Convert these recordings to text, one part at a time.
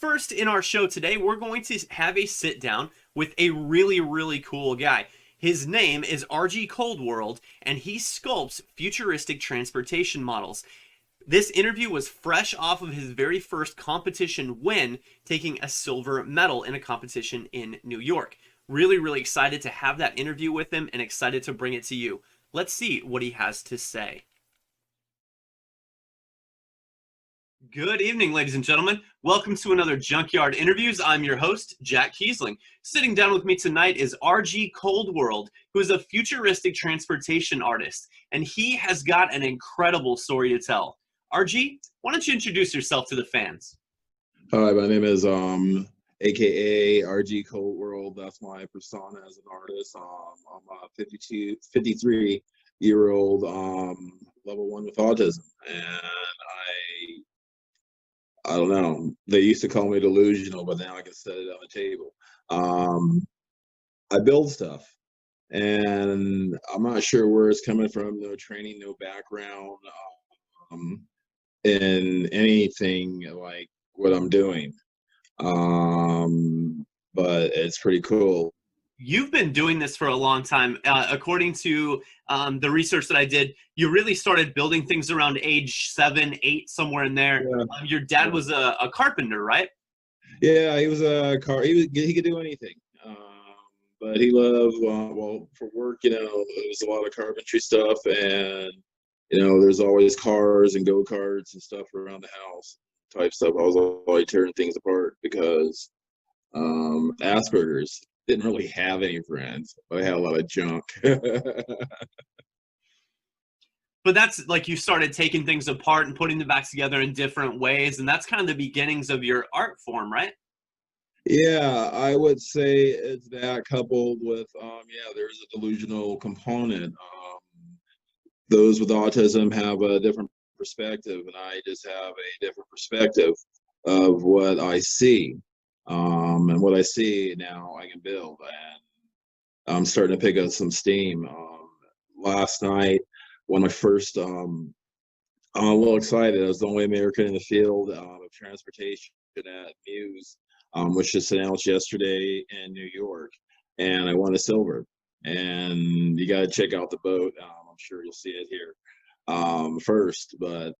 first in our show today, we're going to have a sit down with a really cool guy. His name is RG Coldworld, and he sculpts futuristic transportation models. This interview was fresh off of his very first competition win, taking a silver medal in a competition in New York. Really excited to have that interview with him and excited to bring it to you. Let's see what he has to say. Good evening, ladies and gentlemen. Welcome to another Junkyard Interviews. I'm your host, Jack Kiesling. Sitting down with me tonight is RG Coldworld, who is a futuristic transportation artist, and he has got an incredible story to tell. RG, why don't you introduce yourself to the fans? Hi, my name is AKA RG Coldworld. That's my persona as an artist. I'm a 53-year-old level 1 with autism, and I don't know. They used to call me delusional, but now I can set it on the table. I build stuff, and I'm not sure where it's coming from. No training, no background in anything like what I'm doing. But it's pretty cool. You've been doing this for a long time. According to the research that I did, you really started building things around age 7, 8, somewhere in there. Yeah. Your dad was a carpenter, right? Yeah, he was a car. He could do anything. But he loved well, for work. There was a lot of carpentry stuff, and there's always cars and go-karts and stuff around the house type stuff. I was always tearing things apart because Asperger's didn't really have any friends, but I had a lot of junk. But that's like you started taking things apart and putting them back together in different ways, and that's kind of the beginnings of your art form, right? Yeah, I would say it's that coupled with yeah, there's a delusional component. Those with autism have a different perspective, and I just have a different perspective of what I see. And what I see now I can build, and I'm starting to pick up some steam. Last night when I first I'm a little excited. I was the only American in the field of transportation at Muse, which just announced yesterday in New York, and I won a silver. And you got to check out the boat. I'm sure you'll see it here first, but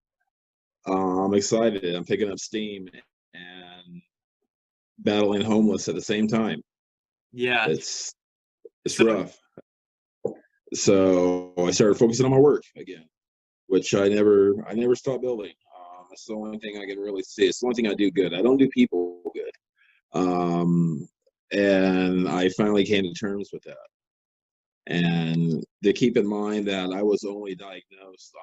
I'm excited. I'm picking up steam and battling homeless at the same time. Yeah. It's rough. So I started focusing on my work again, which I never stopped building. It's the only thing I can really see. It's the only thing I do good. I don't do people good. And I finally came to terms with that. And to keep in mind that I was only diagnosed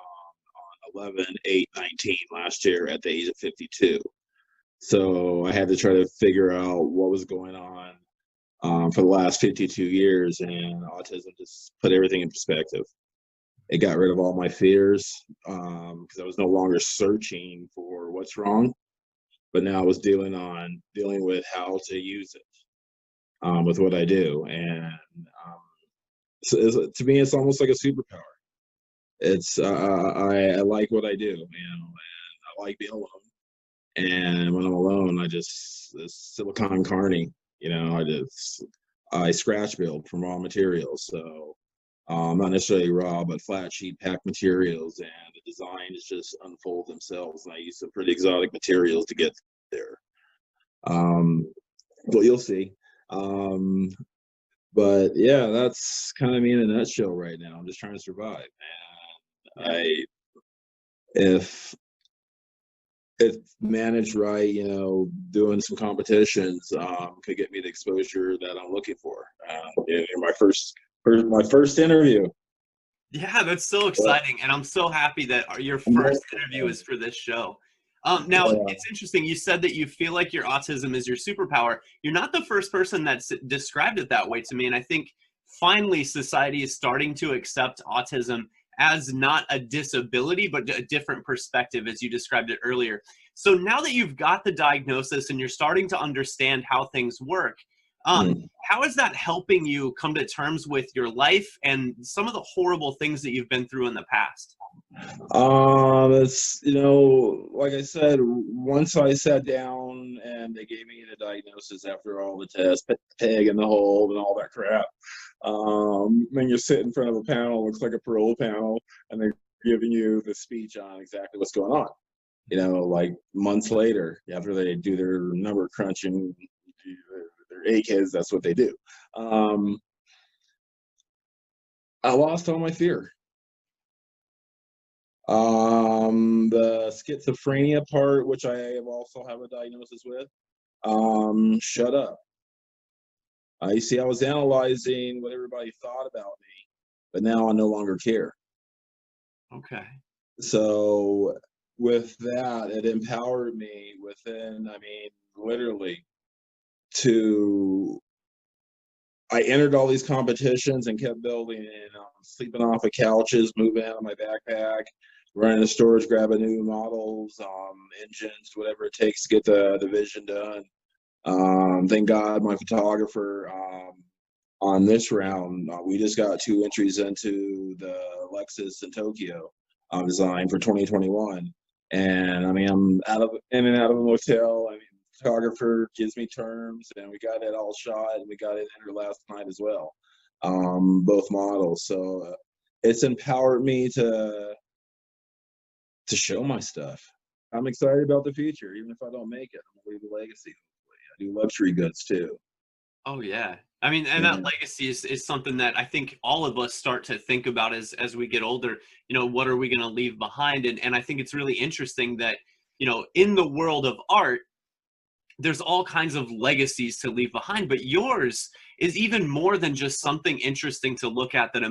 on 11/8/19 last year at the age of 52. So I had to try to figure out what was going on for the last 52 years, and autism just put everything in perspective. It got rid of all my fears because I was no longer searching for what's wrong, but now I was dealing with how to use it with what I do. And so to me, it's almost like a superpower. It's I like what I do, and I like being alone. And when I'm alone, it's silicon carne. I scratch build from raw materials. So not necessarily raw, but flat sheet pack materials, and the designs just unfold themselves. And I use some pretty exotic materials to get there. But you'll see. But yeah, that's kind of me in a nutshell right now. I'm just trying to survive. And if managed right, doing some competitions could get me the exposure that I'm looking for. In my first interview. Yeah, that's so exciting, and I'm so happy that your first interview is for this show. Now, it's interesting. You said that you feel like your autism is your superpower. You're not the first person that's described it that way to me, and I think finally society is starting to accept autism as not a disability, but a different perspective, as you described it earlier. So now that you've got the diagnosis and you're starting to understand how things work, Mm. How is that helping you come to terms with your life and some of the horrible things that you've been through in the past? It's, like I said, once I sat down and they gave me the diagnosis after all the tests, peg in the hole and all that crap. Then you sit in front of a panel, looks like a parole panel, and they're giving you the speech on exactly what's going on. Like months later, after they do their number crunching, do their AKs, that's what they do. I lost all my fear. The schizophrenia part, which I have also have a diagnosis with, shut up. You see, I was analyzing what everybody thought about me, but now I no longer care. Okay. So with that, it empowered me literally I entered all these competitions and kept building, and sleeping off of couches, moving out of my backpack, running to stores, grabbing new models, engines, whatever it takes to get the vision done. Thank God my photographer, on this round, we just got 2 entries into the Lexus in Tokyo design for 2021. And I'm in and out of a motel. Photographer gives me terms, and we got it all shot, and we got it entered last night as well, both models. So it's empowered me to show my stuff. I'm excited about the future. Even if I don't make it, I'm gonna leave a legacy. Hopefully, I do luxury goods too. Oh yeah. I mean, and that Yeah. legacy is something that I think all of us start to think about as we get older. What are we going to leave behind? And I think it's really interesting that, in the world of art, there's all kinds of legacies to leave behind, but yours is even more than just something interesting to look at that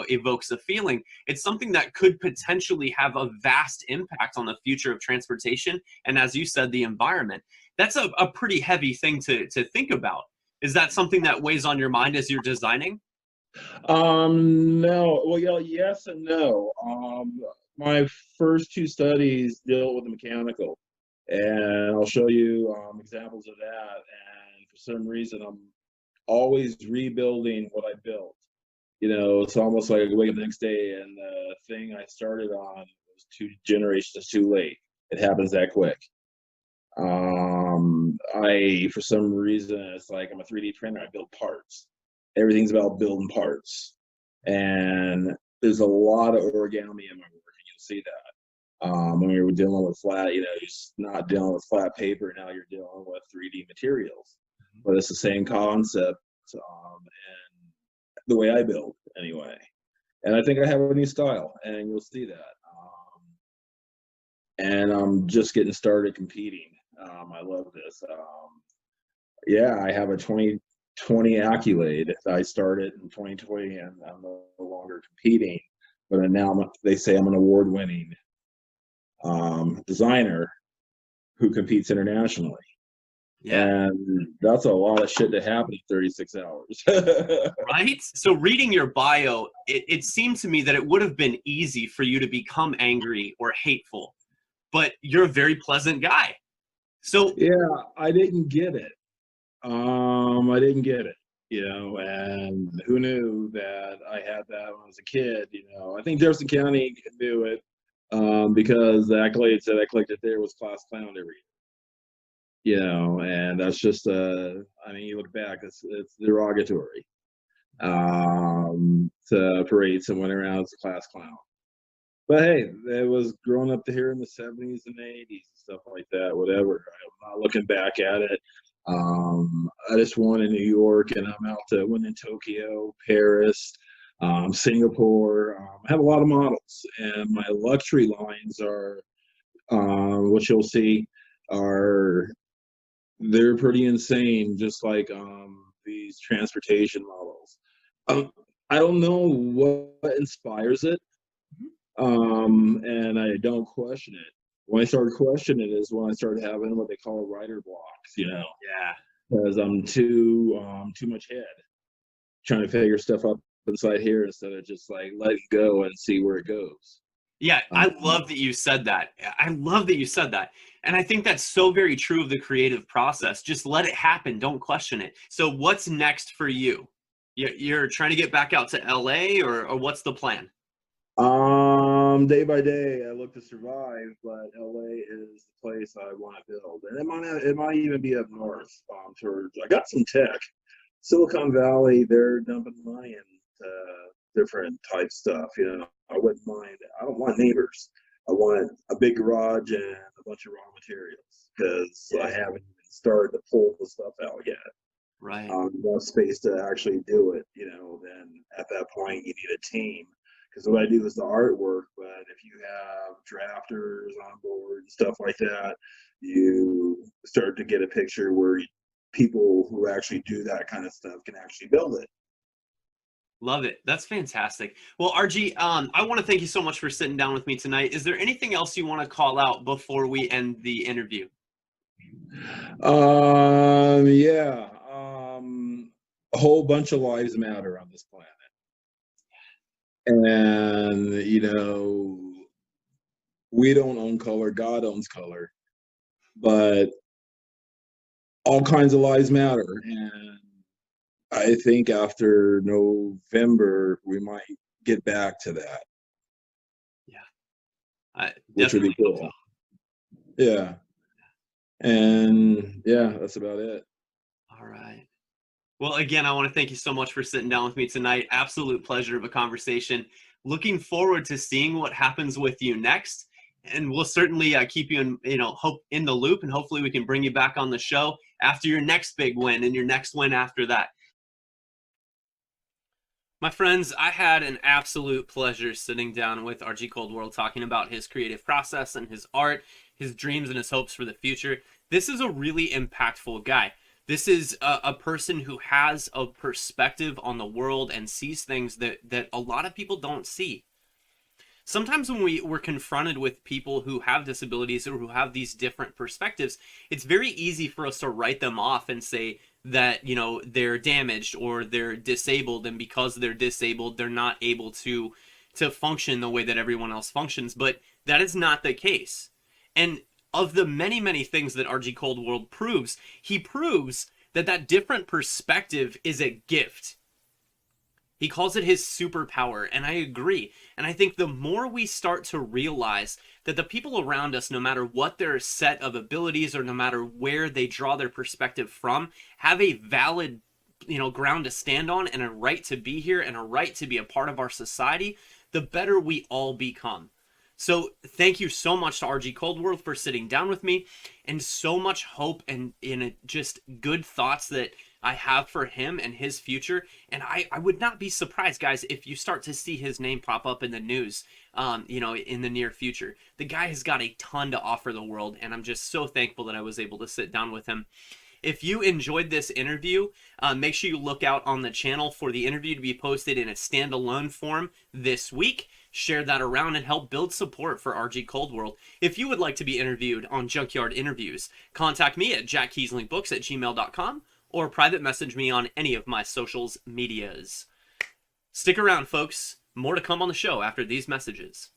evokes a feeling. It's something that could potentially have a vast impact on the future of transportation, and as you said, the environment. That's a pretty heavy thing to think about. Is that something that weighs on your mind as you're designing? No. Well, yeah, yes and no. My first 2 studies deal with the mechanical, and I'll show you examples of that. And for some reason, I'm always rebuilding what I built. It's almost like I wake up the next day and the thing I started on was 2 generations too late. It happens that quick. For some reason, it's like I'm a 3D printer. I build parts. Everything's about building parts, and there's a lot of origami in my work, and you'll see that. When we were dealing with flat, you're not dealing with flat paper. Now you're dealing with 3D materials, but it's the same concept, and the way I build anyway. And I think I have a new style, and you'll see that. And I'm just getting started competing. I love this. Yeah, I have a 2020 accolade. I started in 2020, and I'm no longer competing. But now they say I'm an award-winning designer who competes internationally. Yeah. And that's a lot of shit to happen in 36 hours. Right? So reading your bio, it seemed to me that it would have been easy for you to become angry or hateful, but you're a very pleasant guy. So Yeah, I didn't get it. I didn't get it, and who knew that I had that when I was a kid. I think Jefferson County can do it, because the accolades that I collected there was class clown every year. And that's just you look back, it's derogatory, to parade someone around as a class clown. But hey, it was growing up to here in the 70s and 80s and stuff like that, whatever. I'm not looking back at it. I just won in New York, and I'm out to win in Tokyo, Paris, Singapore. I have a lot of models, and my luxury lines are, what you'll see, they're pretty insane, just like these transportation models. I don't know what inspires it, and I don't question it. When I started questioning it is when I started having what they call writer blocks, yeah. because I'm too much head trying to figure stuff up inside here instead of just like letting go and see where it goes. Yeah, I Um, love that you said that. I love that you said that And I think that's so very true of the creative process. Just let it happen. Don't question it. So what's next for you? You're trying to get back out to LA, or what's the plan? Day by day, I look to survive, but LA is the place I want to build, and it might even be up north. Towards I got some tech, Silicon Valley. They're dumping money into different type stuff. I wouldn't mind. I don't want neighbors. I want a big garage and a bunch of raw materials because I haven't even started to pull the stuff out yet. Right. Enough space to actually do it. Then at that point you need a team. Because what I do is the artwork, but if you have drafters on board and stuff like that, you start to get a picture where people who actually do that kind of stuff can actually build it. Love it. That's fantastic. Well, RG, I want to thank you so much for sitting down with me tonight. Is there anything else you want to call out before we end the interview? Yeah. A whole bunch of lives matter on this planet. And, we don't own color. God owns color. But all kinds of lives matter. And I think after November, we might get back to that. Yeah. Which would be cool. So. Yeah. And, yeah, that's about it. All right. Well, again, I want to thank you so much for sitting down with me tonight. Absolute pleasure of a conversation. Looking forward to seeing what happens with you next. And we'll certainly keep you in the loop, and hopefully we can bring you back on the show after your next big win and your next win after that. My friends, I had an absolute pleasure sitting down with RG Coldworld, talking about his creative process and his art, his dreams and his hopes for the future. This is a really impactful guy. This is a person who has a perspective on the world and sees things that a lot of people don't see. Sometimes when we're confronted with people who have disabilities or who have these different perspectives, it's very easy for us to write them off and say that, they're damaged or they're disabled, and because they're disabled, they're not able to function the way that everyone else functions. But that is not the case. And of the many, many things that RG Coldworld proves, he proves that different perspective is a gift. He calls it his superpower, and I agree. And I think the more we start to realize that the people around us, no matter what their set of abilities or no matter where they draw their perspective from, have a valid, ground to stand on and a right to be here and a right to be a part of our society, the better we all become. So thank you so much to RG Coldworld for sitting down with me, and so much hope and just good thoughts that I have for him and his future. And I would not be surprised, guys, if you start to see his name pop up in the news, in the near future. The guy has got a ton to offer the world, and I'm just so thankful that I was able to sit down with him. If you enjoyed this interview, make sure you look out on the channel for the interview to be posted in a standalone form this week. Share that around and help build support for RG Coldworld. If you would like to be interviewed on Junkyard Interviews, contact me at jackkeeslingBooks@gmail.com or private message me on any of my socials medias. Stick around, folks. More to come on the show after these messages.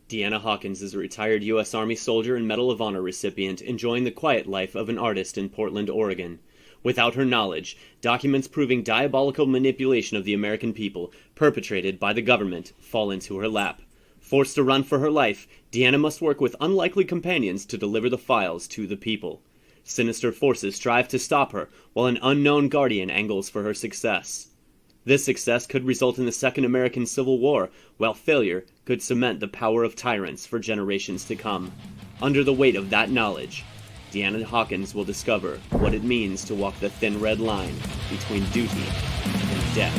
Deanna Hawkins is a retired U.S. Army soldier and Medal of Honor recipient enjoying the quiet life of an artist in Portland, Oregon. Without her knowledge, documents proving diabolical manipulation of the American people, perpetrated by the government, fall into her lap. Forced to run for her life, Deanna must work with unlikely companions to deliver the files to the people. Sinister forces strive to stop her, while an unknown guardian angles for her success. This success could result in the Second American Civil War, while failure could cement the power of tyrants for generations to come. Under the weight of that knowledge, Deanna Hawkins will discover what it means to walk the thin red line between duty and death.